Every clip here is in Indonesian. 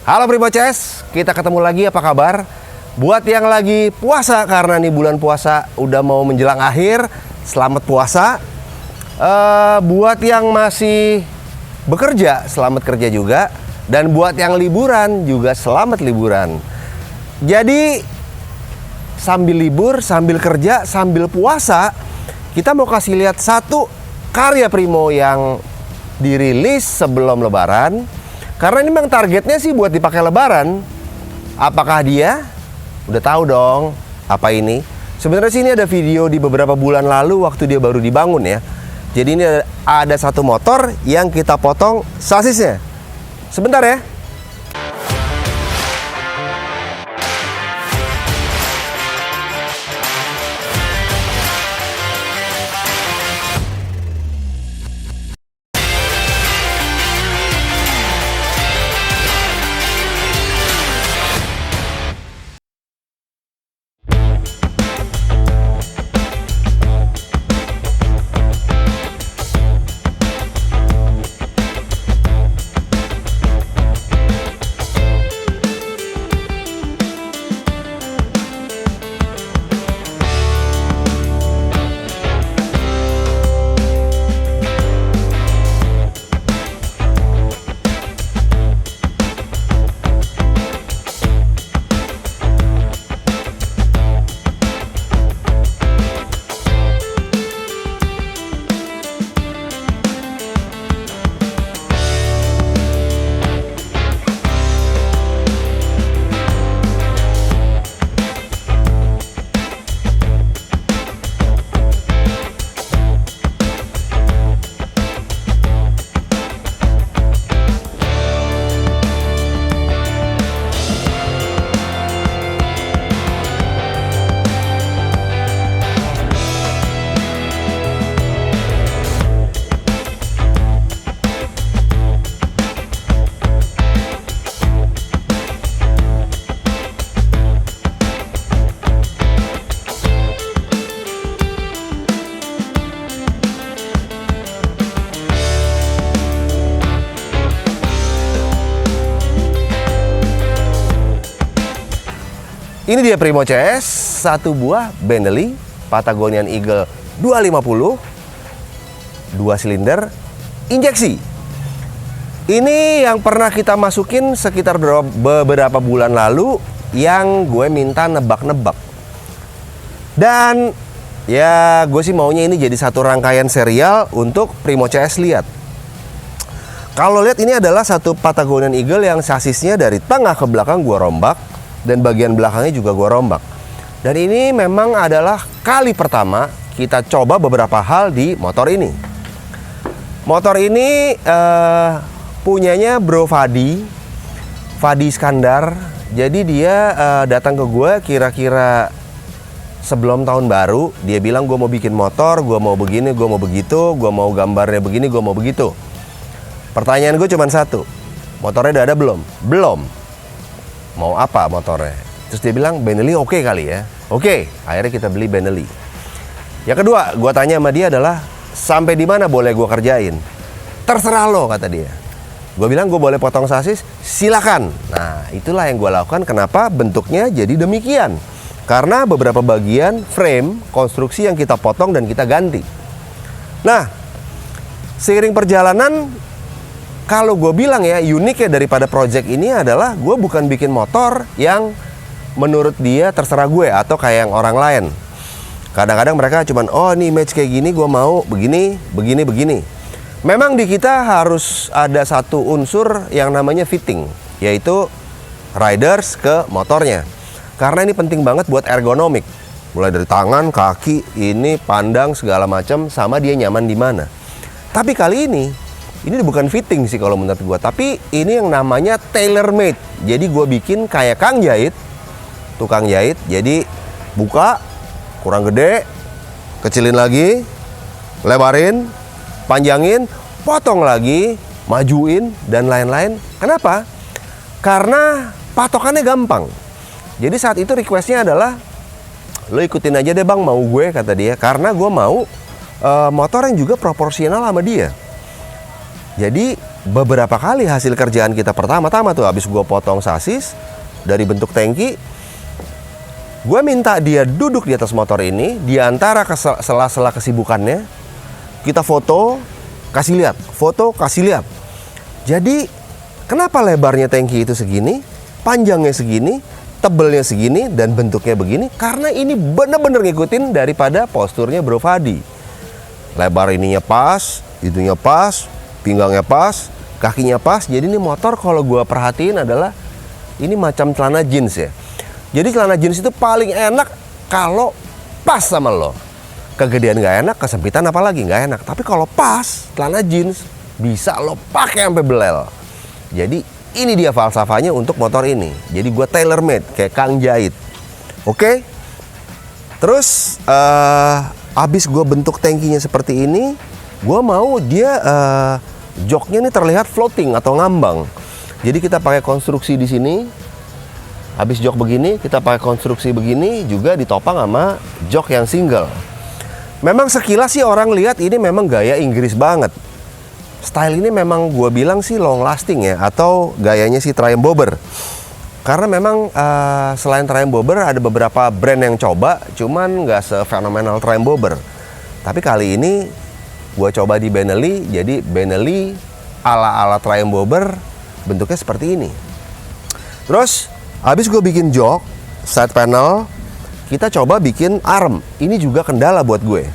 Halo Primo CS, kita ketemu lagi, apa kabar? Buat yang lagi puasa, karena nih bulan puasa udah mau menjelang akhir, selamat puasa. Buat yang masih bekerja, selamat kerja juga. Dan buat yang liburan juga selamat liburan. Jadi sambil libur, sambil kerja, sambil puasa, kita mau kasih lihat satu karya Primo yang dirilis sebelum Lebaran. Karena ini memang targetnya sih buat dipakai Lebaran. Apakah dia? Udah tahu dong apa ini. Sebenarnya sih ini ada video di beberapa bulan lalu waktu dia baru dibangun ya. Jadi ini ada satu motor yang kita potong sasisnya. Sebentar ya. Ini dia Primo CS, satu buah Benelli Patagonian Eagle 250, 2 silinder, injeksi. Ini yang pernah kita masukin sekitar beberapa bulan lalu, yang gue minta nebak-nebak. Dan ya gue sih maunya ini jadi satu rangkaian serial untuk Primo CS lihat. Kalau lihat ini adalah satu Patagonian Eagle yang sasisnya dari tengah ke belakang gue rombak. Dan bagian belakangnya juga gue rombak. Dan ini memang adalah kali pertama kita coba beberapa hal di motor ini. Motor ini punyanya Bro Fadi Iskandar. Jadi dia datang ke gue kira-kira sebelum tahun baru. Dia bilang gue mau bikin motor, gue mau begini, gue mau begitu, gue mau gambarnya begini, gue mau begitu. Pertanyaan gue cuma satu, motornya udah ada belum? Belum. Mau apa motornya? Terus dia bilang Benelli oke kali ya. Oke, akhirnya kita beli Benelli. Yang kedua, gue tanya sama dia adalah sampai di mana boleh gue kerjain? Terserah lo, kata dia. Gue bilang gue boleh potong sasis, silakan. Nah, itulah yang gue lakukan. Kenapa bentuknya jadi demikian? Karena beberapa bagian frame konstruksi yang kita potong dan kita ganti. Nah, seiring perjalanan, kalau gue bilang ya, uniknya daripada project ini adalah gue bukan bikin motor yang menurut dia terserah gue atau kayak yang orang lain. Kadang-kadang mereka cuman, oh ini image kayak gini, gue mau begini, begini, begini. Memang di kita harus ada satu unsur yang namanya fitting, yaitu riders ke motornya. Karena ini penting banget buat ergonomik. Mulai dari tangan, kaki, ini pandang segala macam, sama dia nyaman di mana. Tapi kali ini bukan fitting sih kalau menurut gue, tapi ini yang namanya tailor made. Jadi gue bikin kayak tukang jahit. Jadi buka, kurang gede, kecilin lagi, lebarin, panjangin, potong lagi, majuin, dan lain-lain. Kenapa? Karena patokannya gampang. Jadi saat itu requestnya adalah, lo ikutin aja deh bang, mau gue, kata dia. Karena gue mau motor yang juga proporsional sama dia. Jadi beberapa kali hasil kerjaan kita pertama-tama tuh habis gue potong sasis dari bentuk tangki, gue minta dia duduk di atas motor ini di antara sela-sela kesibukannya. Kita foto, kasih lihat, foto, kasih lihat. Jadi kenapa lebarnya tangki itu segini, panjangnya segini, tebelnya segini, dan bentuknya begini? Karena ini bener-bener ngikutin daripada posturnya Bro Fadi. Lebar ininya pas, itunya pas, pinggangnya pas, kakinya pas. Jadi ini motor kalau gue perhatiin adalah ini macam celana jeans ya. Jadi celana jeans itu paling enak kalau pas sama lo. Kegedean nggak enak, kesempitan apalagi nggak enak. Tapi kalau pas celana jeans bisa lo pakai sampai belel. Jadi ini dia falsafahnya untuk motor ini. Jadi gue tailor made kayak Kang Jahit. Oke. Terus abis gue bentuk tangkinya seperti ini, gue mau dia joknya ini terlihat floating atau ngambang. Jadi kita pakai konstruksi di sini. Habis jok begini, kita pakai konstruksi begini juga ditopang sama jok yang single. Memang sekilas sih orang lihat ini memang gaya Inggris banget. Style ini memang gue bilang sih long lasting ya, atau gayanya si Triumph Bobber. Karena memang selain Triumph Bobber ada beberapa brand yang coba, cuman nggak sefenomenal Triumph Bobber. Tapi kali ini gue coba di Benelli, jadi Benelli ala Triumph Bobber bentuknya seperti ini. Terus habis gue bikin jok, side panel, kita coba bikin arm. Ini juga kendala buat gue.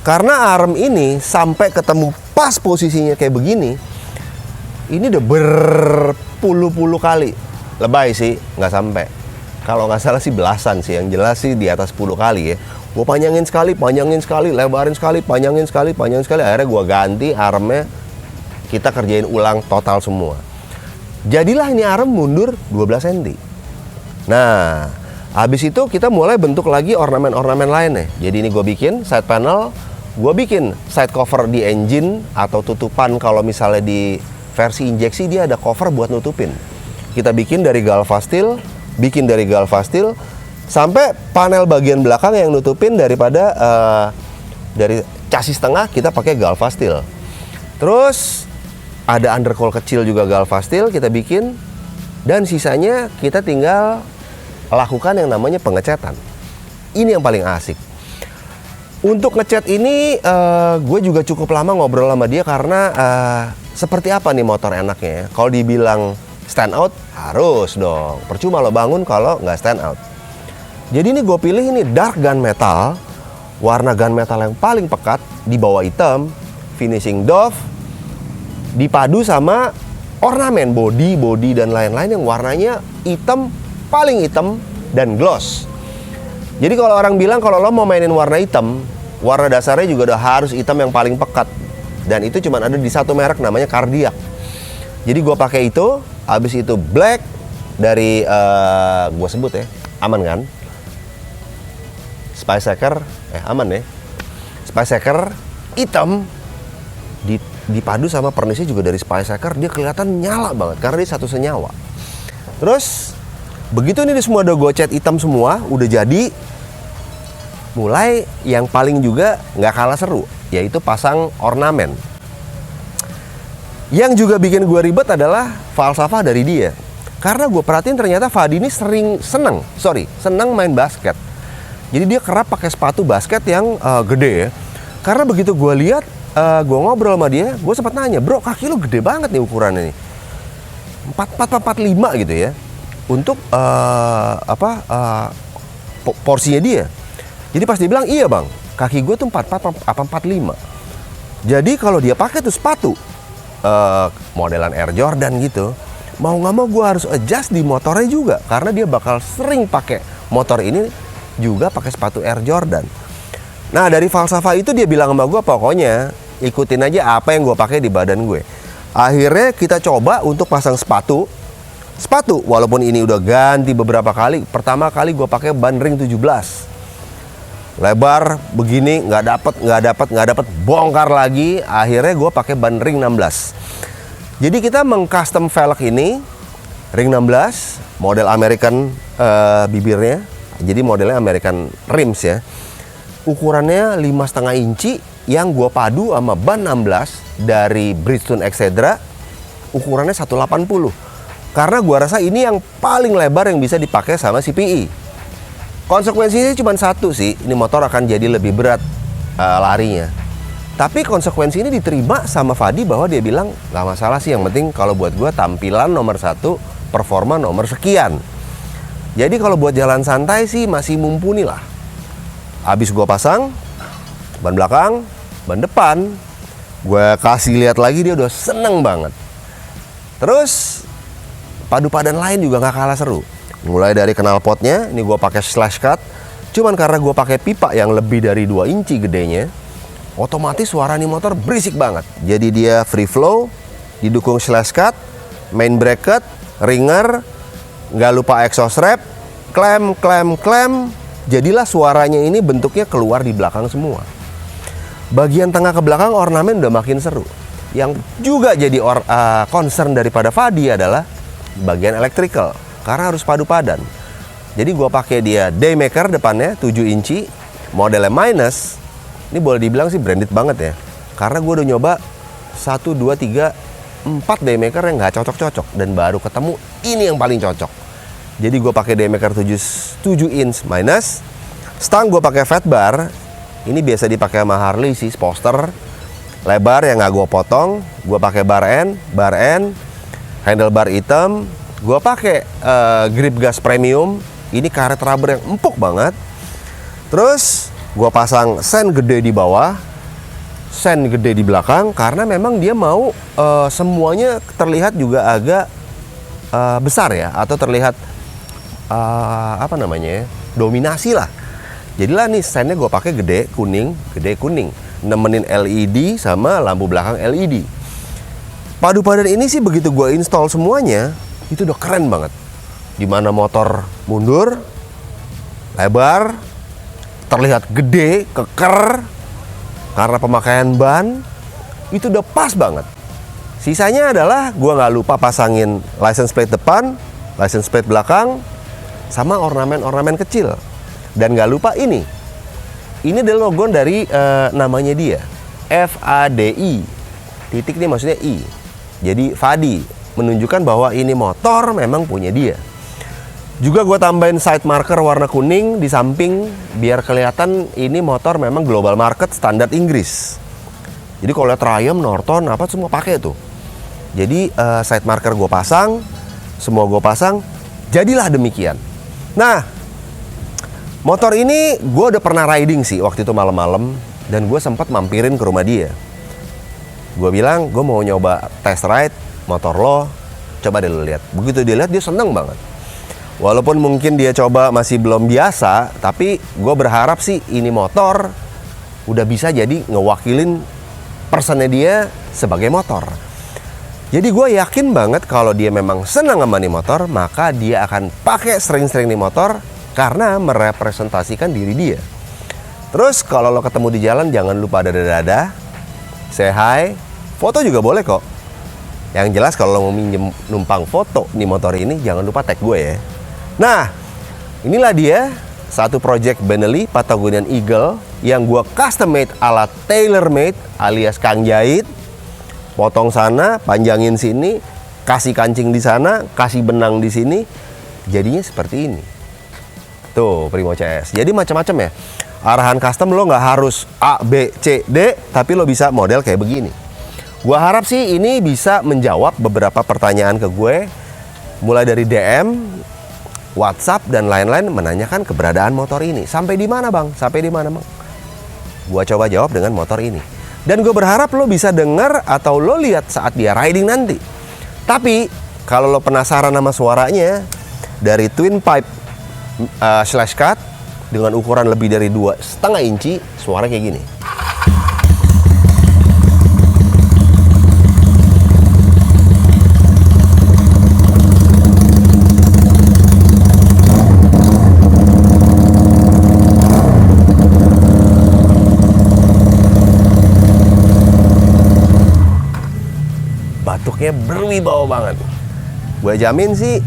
Karena arm ini sampai ketemu pas posisinya kayak begini, ini udah berpuluh-puluh kali. Lebay sih, nggak sampai. Kalau nggak salah sih belasan sih, yang jelas sih di atas 10 kali ya. Gue panjangin sekali, lebarin sekali, panjangin sekali. Akhirnya gue ganti armnya, kita kerjain ulang total semua. Jadilah ini arm mundur 12 cm. Nah, habis itu kita mulai bentuk lagi ornamen-ornamen lainnya. Jadi ini gue bikin side panel, gue bikin side cover di engine atau tutupan. Kalau misalnya di versi injeksi dia ada cover buat nutupin. Kita bikin dari Galva Steel, sampai panel bagian belakang yang nutupin daripada dari chassis tengah kita pakai Galva Steel. Terus ada undercoil kecil juga Galva Steel kita bikin, dan sisanya kita tinggal lakukan yang namanya pengecatan. Ini yang paling asik. Untuk ngecat ini gue juga cukup lama ngobrol sama dia karena seperti apa nih motor enaknya ya. Kalau dibilang stand out, harus dong. Percuma lo bangun kalau nggak stand out. Jadi ini gue pilih ini dark gunmetal, warna gunmetal yang paling pekat, di bawah hitam, finishing doff, dipadu sama ornamen body dan lain-lain yang warnanya hitam, paling hitam dan gloss. Jadi kalau orang bilang kalau lo mau mainin warna hitam, warna dasarnya juga udah harus hitam yang paling pekat. Dan itu cuma ada di satu merek namanya Cardiac. Jadi gue pakai itu, habis itu black dari gue sebut ya, aman kan? Spyseeker, aman ya. Spyseeker hitam dipadu sama pernisnya juga dari Spyseeker, dia kelihatan nyala banget karena dia satu senyawa. Terus begitu ini semua udah gue cat hitam semua, udah jadi, mulai yang paling juga nggak kalah seru, yaitu pasang ornamen. Yang juga bikin gue ribet adalah falsafah dari dia. Karena gue perhatiin ternyata Fadi ini senang main basket. Jadi dia kerap pakai sepatu basket yang gede ya. Karena begitu gue lihat, gue ngobrol sama dia, gue sempat nanya, bro kaki lu gede banget nih ukurannya nih, 44-45 gitu ya. Untuk porsinya dia. Jadi pas dia bilang, iya bang, kaki gue tuh 44-45. Jadi kalau dia pakai tuh sepatu modelan Air Jordan gitu, mau nggak mau gue harus adjust di motornya juga, karena dia bakal sering pakai motor ini juga pakai sepatu Air Jordan. Nah dari falsafah itu dia bilang sama gue, pokoknya ikutin aja apa yang gue pakai di badan gue. Akhirnya kita coba untuk pasang sepatu, walaupun ini udah ganti beberapa kali. Pertama kali gue pakai ban ring 17, lebar begini, nggak dapet, bongkar lagi. Akhirnya gue pakai ban ring 16. Jadi kita mengcustom velg ini ring 16, model American bibirnya. Jadi modelnya American rims ya. Ukurannya 5,5 inci yang gue padu sama ban 16 dari Bridgestone Excedra ukurannya 180. Karena gua rasa ini yang paling lebar yang bisa dipakai sama CPE. Konsekuensinya cuma satu sih, ini motor akan jadi lebih berat larinya. Tapi konsekuensi ini diterima sama Fadi bahwa dia bilang nggak masalah sih, yang penting kalau buat gua tampilan nomor 1, performa nomor sekian. Jadi kalau buat jalan santai sih masih mumpuni lah. Abis gua pasang ban belakang, ban depan, gue kasih lihat lagi, dia udah seneng banget. Terus padu padan lain juga nggak kalah seru. Mulai dari knalpotnya, ini gue pakai slash cut. Cuman karena gue pakai pipa yang lebih dari 2 inci gedenya, otomatis suara nih motor berisik banget. Jadi dia free flow, didukung slash cut, main bracket, ringer, nggak lupa exhaust wrap, klem. Jadilah suaranya ini bentuknya keluar di belakang semua. Bagian tengah ke belakang ornamen udah makin seru. Yang juga jadi concern daripada Fadi adalah bagian electrical, karena harus padu padan. Jadi gue pakai dia Daymaker depannya 7 inci, modelnya minus. Ini boleh dibilang sih branded banget ya, karena gue udah nyoba 1, 2, 3, 4 Daymaker yang nggak cocok-cocok, dan baru ketemu ini yang paling cocok. Jadi gue pakai Daymaker 7 inch minus. Stang gue pakai fat bar. Ini biasa dipakai sama Harley sih, poster lebar yang nggak gue potong. Gue pakai bar end, handlebar hitam. Gue pakai grip gas premium. Ini karet rubber yang empuk banget. Terus gue pasang sen gede di bawah, sen gede di belakang, karena memang dia mau semuanya terlihat juga agak besar ya, atau terlihat dominasi lah. Jadilah nih sennya gue pakai gede kuning, nemenin LED sama lampu belakang LED. Padu padan ini sih begitu gue install semuanya, itu udah keren banget. Dimana motor mundur, lebar, terlihat gede, keker, karena pemakaian ban, itu udah pas banget. Sisanya adalah gue nggak lupa pasangin license plate depan, license plate belakang, sama ornamen-ornamen kecil. Dan gak lupa ini adalah logo dari namanya dia, FADI. Titik ini maksudnya I. Jadi Fadi, menunjukkan bahwa ini motor memang punya dia. Juga gue tambahin side marker warna kuning di samping, biar kelihatan ini motor memang global market standar Inggris. Jadi kalau lihat Triumph, Norton, apa semua pakai tuh. Jadi side marker gue pasang, semua gue pasang, jadilah demikian. Nah, motor ini gue udah pernah riding sih waktu itu malam-malam, dan gue sempat mampirin ke rumah dia. Gue bilang gue mau nyoba test ride motor lo, coba deh lo lihat. Begitu dia lihat, dia seneng banget. Walaupun mungkin dia coba masih belum biasa, tapi gue berharap sih ini motor udah bisa jadi ngewakilin personnya dia sebagai motor. Jadi gue yakin banget kalau dia memang senang sama nih motor, maka dia akan pakai sering-sering nih motor, karena merepresentasikan diri dia. Terus kalau lo ketemu di jalan, jangan lupa dada-dada, say hi, foto juga boleh kok. Yang jelas kalau lo mau minjem numpang foto nih motor ini, jangan lupa tag gue ya. Nah, inilah dia satu project Benelli Patagonian Eagle yang gue custom made ala tailor made alias Kang Jahit. Potong sana, panjangin sini, kasih kancing di sana, kasih benang di sini, jadinya seperti ini. Tuh Primo CS. Jadi macam-macam ya. Arahan custom lo nggak harus A, B, C, D, tapi lo bisa model kayak begini. Gua harap sih ini bisa menjawab beberapa pertanyaan ke gue, mulai dari DM, WhatsApp dan lain-lain, menanyakan keberadaan motor ini. Sampai di mana bang? Sampai di mana bang? Gua coba jawab dengan motor ini. Dan gue berharap lo bisa denger atau lo lihat saat dia riding nanti. Tapi kalau lo penasaran sama suaranya, dari twin pipe slash cut dengan ukuran lebih dari 2,5 inci, suara kayak gini. Batuknya berwibawa banget. Gue jamin sih,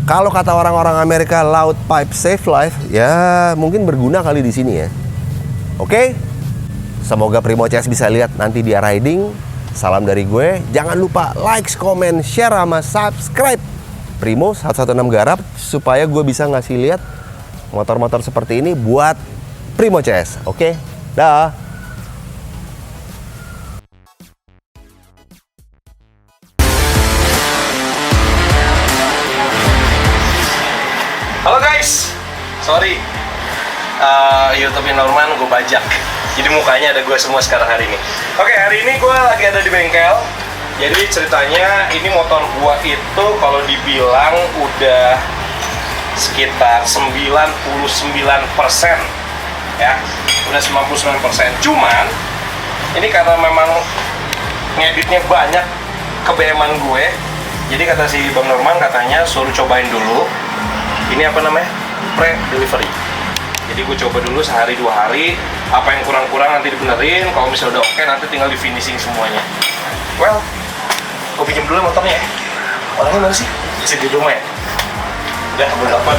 kalau kata orang-orang Amerika, loud pipe save life, ya mungkin berguna kali di sini ya. Oke? Semoga Primo CS bisa lihat nanti dia riding. Salam dari gue, jangan lupa like, comment, share, sama subscribe Primo 116 Garap supaya gue bisa ngasih lihat motor-motor seperti ini buat Primo CS. Oke, dah. Halo guys, sorry YouTube Norman gue bajak. Jadi mukanya ada gue semua sekarang hari ini. Oke, hari ini gue lagi ada di bengkel. Jadi ceritanya ini motor gue itu kalau dibilang udah sekitar 99% ya. Udah 99%. Cuman ini karena memang ngeditnya banyak ke BM-an gue. Jadi kata si Bang Norman katanya suruh cobain dulu. Ini apa namanya? Pre-delivery. Jadi gue coba dulu sehari 2 hari, apa yang kurang-kurang nanti dibenerin, kalau misalnya udah oke nanti tinggal di finishing semuanya. Well, gue pinjam dulu motornya ya. Orangnya mana sih? Bisa di rumah ya? Udah, belum dapat.